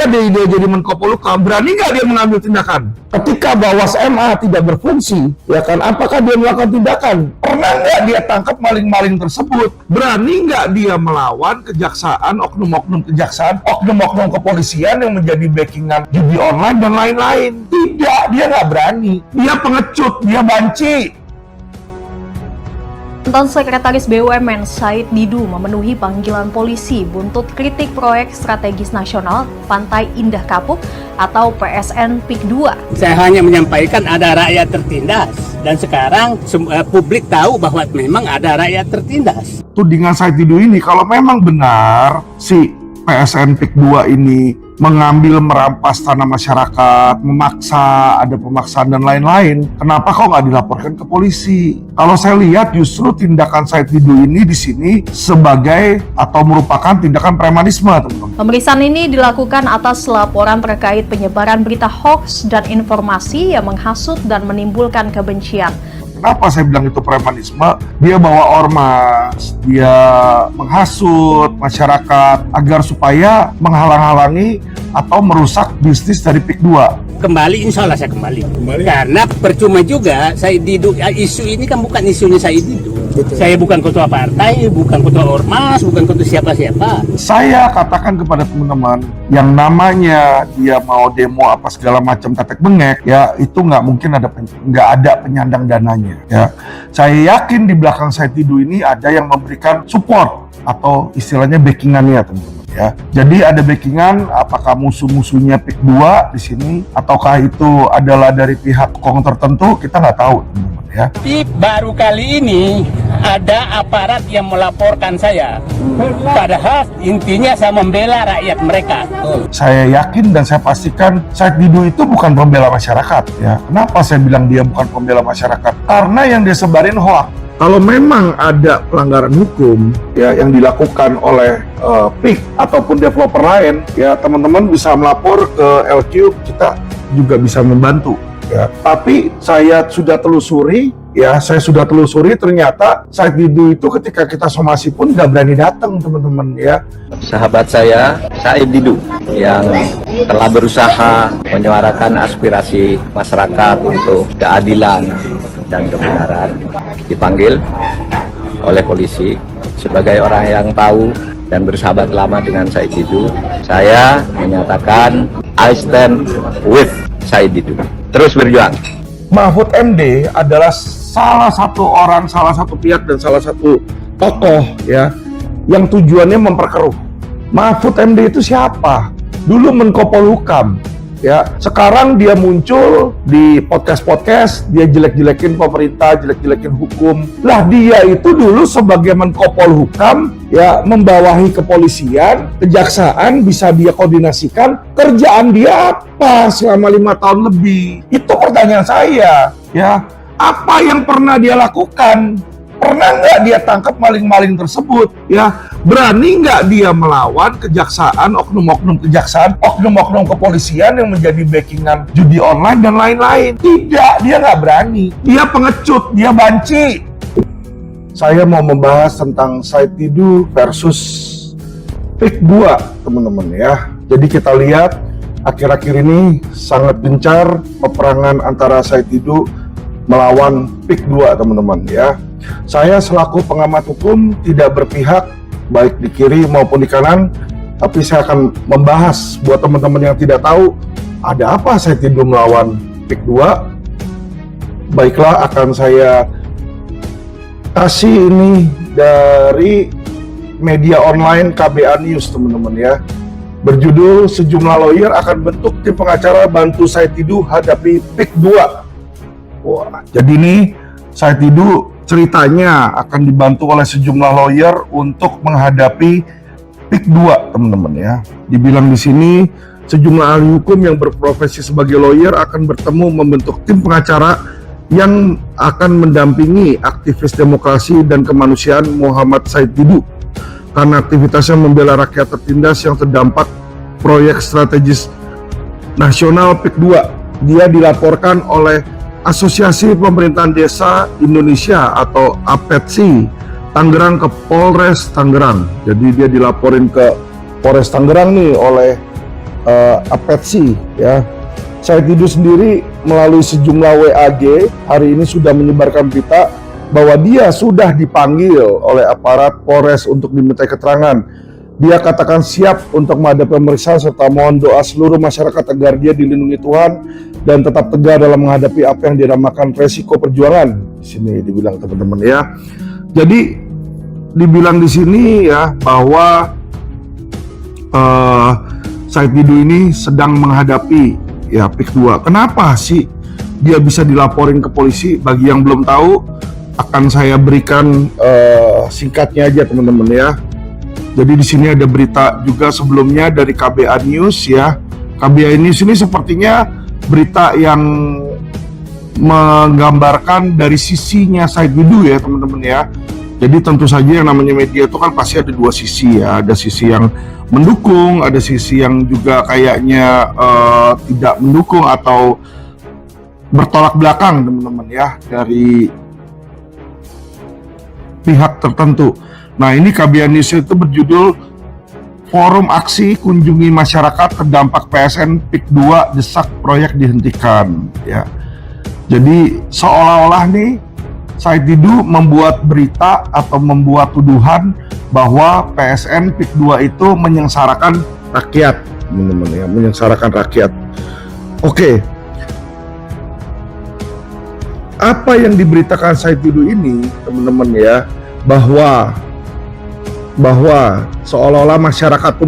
nggak dia jadi Menko Polhukam? Berani nggak dia mengambil tindakan? Ketika Bawas MA tidak berfungsi, ya kan? Apakah dia melakukan tindakan? Pernah nggak dia tangkap maling-maling tersebut? Berani nggak dia melawan kejaksaan, oknum-oknum kejaksaan, oknum-oknum kepolisian yang menjadi backingan judi online dan lain-lain? Tidak, dia nggak berani. Dia pengecut, dia banci. Mantan Sekretaris BUMN Said Didu memenuhi panggilan polisi buntut kritik proyek strategis nasional Pantai Indah Kapuk atau PSN PIK 2. Saya hanya menyampaikan ada rakyat tertindas dan sekarang publik tahu bahwa memang ada rakyat tertindas. Tudingan Said Didu ini kalau memang benar si PSN PIK 2 ini mengambil merampas tanah masyarakat, memaksa, ada pemaksaan dan lain-lain, kenapa kok nggak dilaporkan ke polisi? Kalau saya lihat justru tindakan Said Didu ini di sini sebagai atau merupakan tindakan premanisme, teman-teman. Pemeriksaan ini dilakukan atas laporan terkait penyebaran berita hoax dan informasi yang menghasut dan menimbulkan kebencian. Kenapa saya bilang itu premanisme? Dia bawa ormas, dia menghasut masyarakat agar supaya menghalang-halangi atau merusak bisnis dari PIK 2. Kembali, insya Allah saya kembali. Karena percuma juga Said Didu, isu ini kan bukan isunya Said Didu. Betul. Saya bukan ketua partai, bukan ketua ormas, bukan ketua siapa-siapa. Saya katakan kepada teman-teman, yang namanya dia mau demo apa segala macam tetek bengek, ya itu nggak mungkin nggak ada penyandang dananya. Ya, saya yakin di belakang Said Didu ini ada yang memberikan support atau istilahnya backingannya, teman-teman. Ya, jadi ada backingan, apakah musuh-musuhnya PIK 2 di sini, ataukah itu adalah dari pihak kong tertentu, kita nggak tahu, teman-teman. Ya. Tapi baru kali ini ada aparat yang melaporkan saya, padahal intinya saya membela rakyat mereka. Saya yakin dan saya pastikan Said Didu itu bukan pembela masyarakat. Ya, kenapa saya bilang dia bukan pembela masyarakat? Karena yang dia sebarin hoax. Kalau memang ada pelanggaran hukum ya yang dilakukan oleh PIK ataupun developer lain, ya teman-teman bisa melapor ke LQ, kita juga bisa membantu. Ya, tapi saya sudah telusuri, ternyata Said Didu itu ketika kita somasi pun nggak berani datang, teman-teman ya. Sahabat saya, Said Didu, yang telah berusaha menyuarakan aspirasi masyarakat untuk keadilan dan kebenaran, dipanggil oleh polisi sebagai orang yang tahu dan bersahabat lama dengan Said Didu. Saya menyatakan I stand with Said Didu. Terus berjuang. Mahfud MD adalah salah satu orang, salah satu pihak dan salah satu tokoh ya yang tujuannya memperkeruh. Mahfud MD itu siapa? Dulu Menko Polhukam. Ya, sekarang dia muncul di podcast-podcast, dia jelek-jelekin pemerintah, jelek-jelekin hukum. Lah dia itu dulu sebagai Menko Polhukam, ya membawahi kepolisian, kejaksaan, bisa dia koordinasikan. Kerjaan dia apa selama 5 tahun lebih? Itu pertanyaan saya, ya. Apa yang pernah dia lakukan? Pernah nggak dia tangkap maling-maling tersebut? Ya, berani nggak dia melawan kejaksaan, oknum-oknum kejaksaan, oknum-oknum kepolisian yang menjadi backingan judi online dan lain-lain? Tidak, dia nggak berani. Dia pengecut, dia banci. Saya mau membahas tentang Said Didu versus PIK 2, teman-teman ya. Jadi kita lihat akhir-akhir ini sangat gencar peperangan antara Said Didu melawan PIK 2, teman-teman ya. Saya selaku pengamat hukum tidak berpihak baik di kiri maupun di kanan, tapi saya akan membahas buat teman-teman yang tidak tahu ada apa Said Didu melawan PIK 2. Baiklah, akan saya kasih ini dari media online KBA News, teman-teman ya. Berjudul sejumlah lawyer akan bentuk tim pengacara bantu Said Didu hadapi PIK 2. Wah, jadi ini Said Didu ceritanya akan dibantu oleh sejumlah lawyer untuk menghadapi PIK 2, teman-teman ya. Dibilang di sini sejumlah ahli hukum yang berprofesi sebagai lawyer akan bertemu membentuk tim pengacara yang akan mendampingi aktivis demokrasi dan kemanusiaan Muhammad Said Didu karena aktivitasnya membela rakyat tertindas yang terdampak proyek strategis nasional PIK 2. Dia dilaporkan oleh Asosiasi Pemerintahan Desa Indonesia atau APETSI Tangerang ke Polres Tangerang. Jadi dia dilaporin ke Polres Tangerang nih oleh Apetsi ya. Said Didu sendiri melalui sejumlah WAG hari ini sudah menyebarkan berita bahwa dia sudah dipanggil oleh aparat Polres untuk dimintai keterangan. Dia katakan siap untuk menghadapi pemeriksaan serta mohon doa seluruh masyarakat agar dia dilindungi Tuhan dan tetap tegar dalam menghadapi apa yang dinamakan resiko perjuangan. Di sini dibilang teman-teman ya. Jadi dibilang di sini ya bahwa Said Didu ini sedang menghadapi ya PIK 2. Kenapa sih dia bisa dilaporin ke polisi? Bagi yang belum tahu, akan saya berikan singkatnya aja teman-teman ya. Jadi di sini ada berita juga sebelumnya dari KBA News ya. KBA News ini sepertinya berita yang menggambarkan dari sisinya Said Didu ya teman-teman ya. Jadi tentu saja yang namanya media itu kan pasti ada dua sisi ya. Ada sisi yang mendukung, ada sisi yang juga kayaknya tidak mendukung atau bertolak belakang teman-teman ya dari pihak tertentu. Nah ini KBA News itu berjudul Forum Aksi Kunjungi Masyarakat Terdampak PSN PIK 2 Desak Proyek Dihentikan ya. Jadi seolah-olah nih Said Didu membuat berita atau membuat tuduhan bahwa PSN PIK 2 itu menyengsarakan rakyat teman-teman ya, menyengsarakan rakyat. Oke. Apa yang diberitakan Said Didu ini teman-teman ya, bahwa seolah-olah masyarakat itu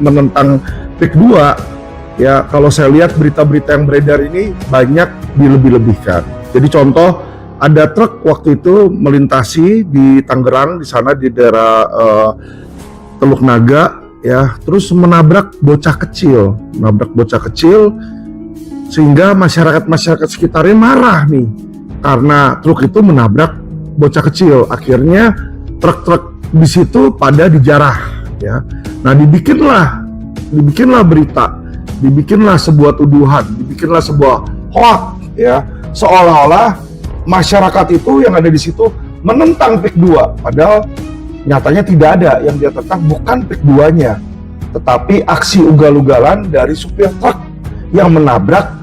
menentang PIK 2 ya. Kalau saya lihat berita-berita yang beredar ini banyak dilebih-lebihkan. Jadi contoh, ada truk waktu itu melintasi di Tangerang, di sana di daerah Teluk Naga ya, terus menabrak bocah kecil sehingga masyarakat sekitarnya marah nih karena truk itu menabrak bocah kecil. Akhirnya truk-truk di situ pada dijarah ya. Nah dibikinlah berita, dibikinlah sebuah tuduhan, dibikinlah sebuah hoax ya, seolah-olah masyarakat itu yang ada di situ menentang PIK 2, padahal nyatanya tidak ada yang dia tentang, bukan PIK 2-nya, tetapi aksi ugal-ugalan dari supir truk yang menabrak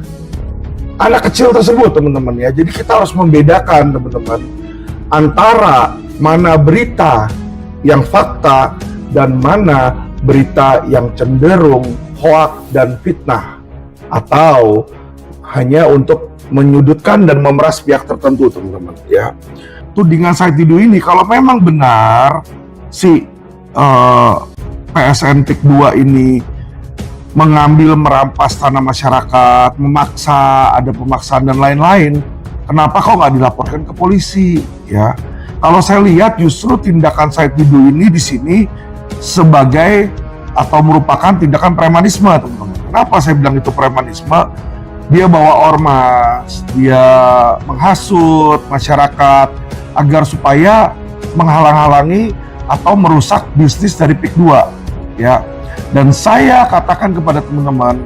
anak kecil tersebut teman-teman ya. Jadi kita harus membedakan teman-teman antara mana berita yang fakta dan mana berita yang cenderung hoak dan fitnah atau hanya untuk menyudutkan dan memeras pihak tertentu teman-teman ya. Tudingan Said Didu ini kalau memang benar si PSN PIK 2 ini mengambil merampas tanah masyarakat, memaksa, ada pemaksaan dan lain-lain, kenapa kok nggak dilaporkan ke polisi ya? Kalau saya lihat justru tindakan Said Didu ini di sini sebagai atau merupakan tindakan premanisme teman-teman. Kenapa saya bilang itu premanisme? Dia bawa ormas, dia menghasut masyarakat agar supaya menghalang-halangi atau merusak bisnis dari PIK 2 ya. Dan saya katakan kepada teman-teman,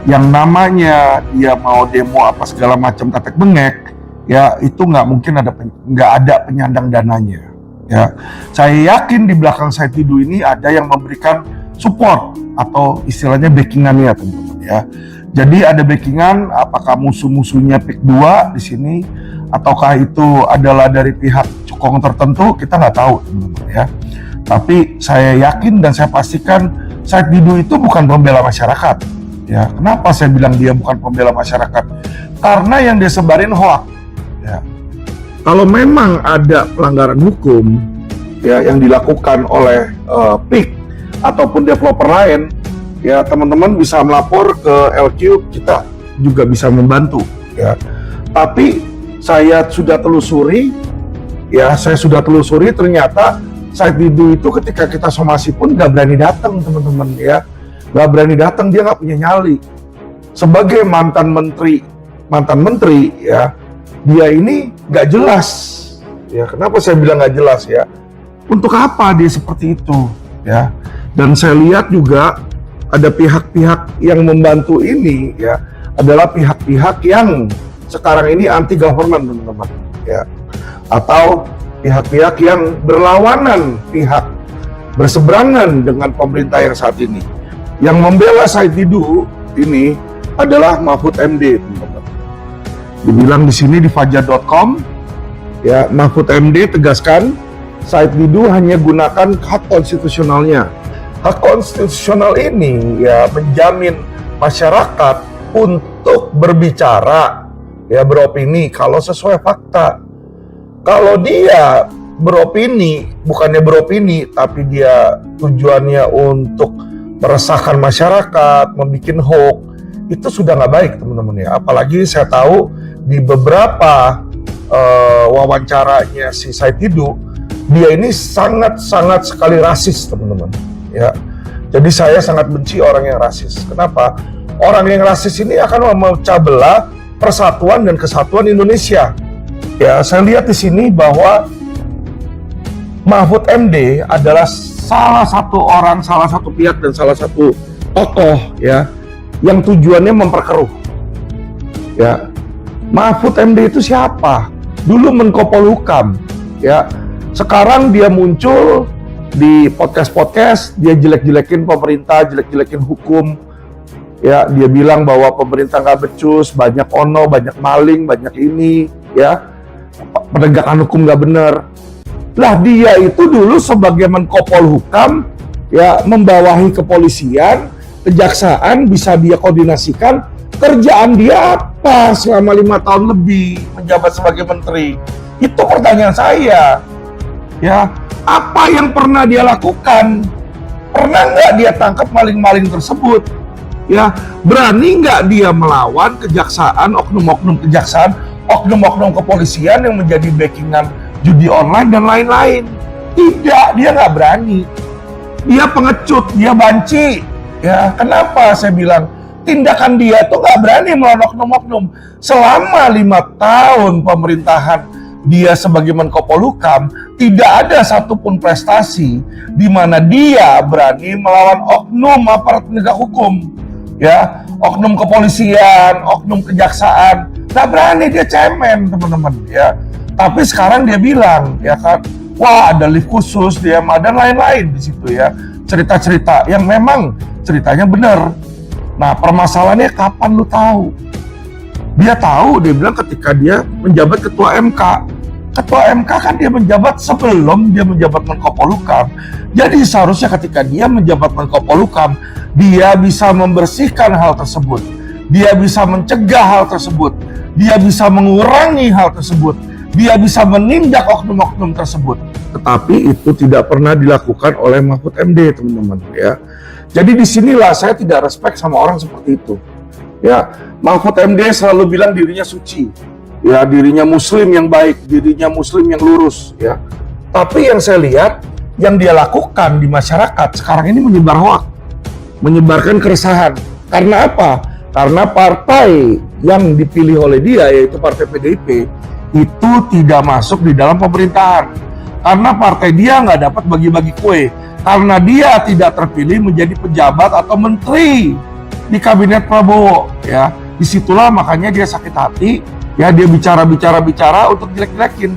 yang namanya dia mau demo apa segala macam tetek bengek ya, itu nggak ada penyandang dananya ya. Saya yakin di belakang Said Didu ini ada yang memberikan support atau istilahnya backingannya teman-teman ya. Jadi ada backingan, apakah musuh-musuhnya PIK 2 di sini ataukah itu adalah dari pihak cukong tertentu, kita nggak tahu teman-teman ya. Tapi saya yakin dan saya pastikan Said Didu itu bukan pembela masyarakat ya. Kenapa saya bilang dia bukan pembela masyarakat? Karena yang dia sebarin hoax ya. Kalau memang ada pelanggaran hukum ya yang dilakukan oleh PIK ataupun developer lain ya, teman-teman bisa melapor ke LQ, kita juga bisa membantu ya. Tapi saya sudah telusuri ya, ternyata Said Didu itu ketika kita somasi pun nggak berani datang teman-teman ya, nggak berani datang, dia nggak punya nyali. Sebagai mantan menteri ya, dia ini nggak jelas ya. Kenapa saya bilang nggak jelas ya? Untuk apa dia seperti itu ya? Dan saya lihat juga ada pihak-pihak yang membantu ini ya, adalah pihak-pihak yang sekarang ini anti government teman-teman ya, atau pihak-pihak yang berseberangan dengan pemerintah yang saat ini. Yang membela Said Didu ini adalah Mahfud MD, teman-teman. Dibilang di sini di fajar.com, ya, Mahfud MD tegaskan Said Didu hanya gunakan hak konstitusionalnya. Hak konstitusional ini ya menjamin masyarakat untuk berbicara, ya, beropini kalau sesuai fakta. Kalau dia beropini, bukannya beropini, tapi dia tujuannya untuk meresahkan masyarakat, membuat hoax, itu sudah nggak baik, teman-teman ya. Apalagi saya tahu di beberapa wawancaranya si Said Didu, dia ini sangat sekali rasis, teman-teman ya. Jadi saya sangat benci orang yang rasis. Kenapa? Orang yang rasis ini akan memecah belah persatuan dan kesatuan Indonesia. Ya, saya lihat di sini bahwa Mahfud MD adalah salah satu orang, salah satu pihak dan salah satu tokoh ya yang tujuannya memperkeruh. Ya, Mahfud MD itu siapa? Dulu Menko Polhukam, ya. Sekarang dia muncul di podcast-podcast, dia jelek-jelekin pemerintah, jelek-jelekin hukum. Ya, dia bilang bahwa pemerintah nggak becus, banyak ono, banyak maling, banyak ini, ya. Penegakan hukum nggak bener. Lah dia itu dulu sebagai Menko Polhukam, ya, membawahi kepolisian, kejaksaan, bisa dia koordinasikan. Kerjaan dia apa selama 5 tahun lebih menjabat sebagai menteri? Itu pertanyaan saya. Ya, apa yang pernah dia lakukan? Pernah nggak dia tangkap maling-maling tersebut? Ya, berani nggak dia melawan kejaksaan, oknum-oknum kejaksaan, oknum-oknum kepolisian yang menjadi backingan judi online dan lain-lain? Tidak, dia nggak berani. Dia pengecut, dia banci. Ya, kenapa saya bilang tindakan dia tuh nggak berani melawan oknum-oknum? Selama 5 tahun pemerintahan dia sebagai Menko Polhukam, tidak ada satupun prestasi di mana dia berani melawan oknum aparat penegak hukum, ya, oknum kepolisian, oknum kejaksaan, nggak berani, dia cemen, teman-teman, ya. Tapi sekarang dia bilang, ya kan, wah ada lift khusus, dia dan lain-lain di situ ya, cerita-cerita yang memang ceritanya benar. Nah, permasalahannya kapan lu tahu? Dia tahu, dia bilang ketika dia menjabat ketua MK. Ketua MK kan dia menjabat sebelum dia menjabat Menko Polhukam. Jadi seharusnya ketika dia menjabat Menko Polhukam, dia bisa membersihkan hal tersebut. Dia bisa mencegah hal tersebut. Dia bisa mengurangi hal tersebut. Dia bisa menindak oknum-oknum tersebut. Tetapi itu tidak pernah dilakukan oleh Mahfud MD, teman-teman ya. Jadi disinilah saya tidak respect sama orang seperti itu. Ya, Mahfud MD selalu bilang dirinya suci, ya, dirinya muslim yang baik, dirinya muslim yang lurus, ya. Tapi yang saya lihat, yang dia lakukan di masyarakat sekarang ini menyebar hoax, menyebarkan keresahan. Karena apa? Karena partai yang dipilih oleh dia, yaitu partai PDIP, itu tidak masuk di dalam pemerintahan. Karena partai dia nggak dapat bagi-bagi kue. Karena dia tidak terpilih menjadi pejabat atau menteri di kabinet Prabowo, ya. Disitulah makanya dia sakit hati, ya, dia bicara untuk jelek-jelekin.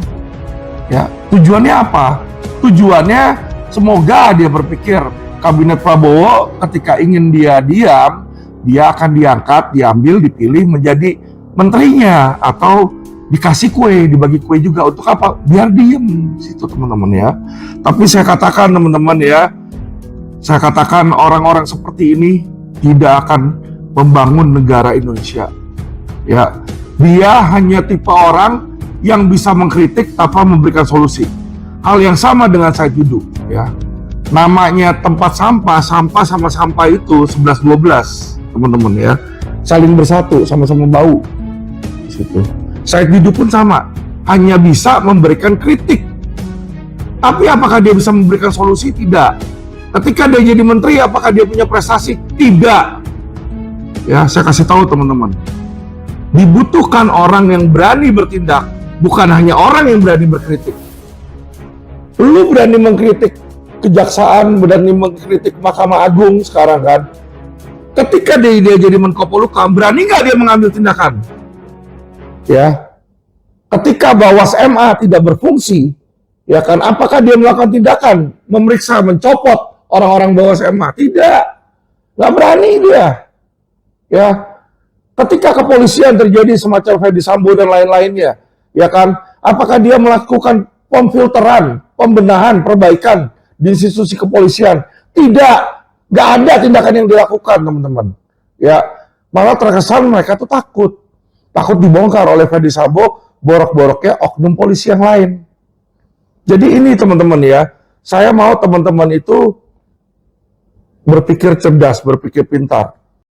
Ya, tujuannya apa? Tujuannya semoga dia berpikir kabinet Prabowo ketika ingin dia diam, dia akan diangkat, diambil, dipilih menjadi menterinya atau dikasih kue, dibagi kue juga. Untuk apa? Biar diem situ, teman-teman ya. Tapi saya katakan, teman-teman ya, saya katakan orang-orang seperti ini tidak akan membangun negara Indonesia. Ya, dia hanya tipe orang yang bisa mengkritik tanpa memberikan solusi. Hal yang sama dengan Said Didu, ya. Namanya tempat sampah sama sampah itu 11-12, teman-teman ya. Saling bersatu, sama-sama bau. Di situ. Said Didu pun sama, hanya bisa memberikan kritik. Tapi apakah dia bisa memberikan solusi? Tidak. Ketika dia jadi menteri, apakah dia punya prestasi? Tidak. Ya, saya kasih tahu teman-teman. Dibutuhkan orang yang berani bertindak, bukan hanya orang yang berani berkritik. Lu berani mengkritik kejaksaan, berani mengkritik Mahkamah Agung sekarang kan. Ketika dia jadi Menko Polhukam, berani nggak dia mengambil tindakan? Ya, ketika Bawas MA tidak berfungsi, ya kan, apakah dia melakukan tindakan, memeriksa, mencopot orang-orang Bawas MA? Tidak, nggak berani dia. Ya, ketika kepolisian terjadi semacam Fedy Sambo dan lain-lainnya, ya kan? Apakah dia melakukan pemfilteran, pembenahan, perbaikan di institusi kepolisian? Tidak, nggak ada tindakan yang dilakukan, teman-teman. Ya, malah terkesan mereka tuh takut dibongkar oleh Fedy Sambo, borok-boroknya oknum polisi yang lain. Jadi ini teman-teman ya, saya mau teman-teman itu berpikir cerdas, berpikir pintar.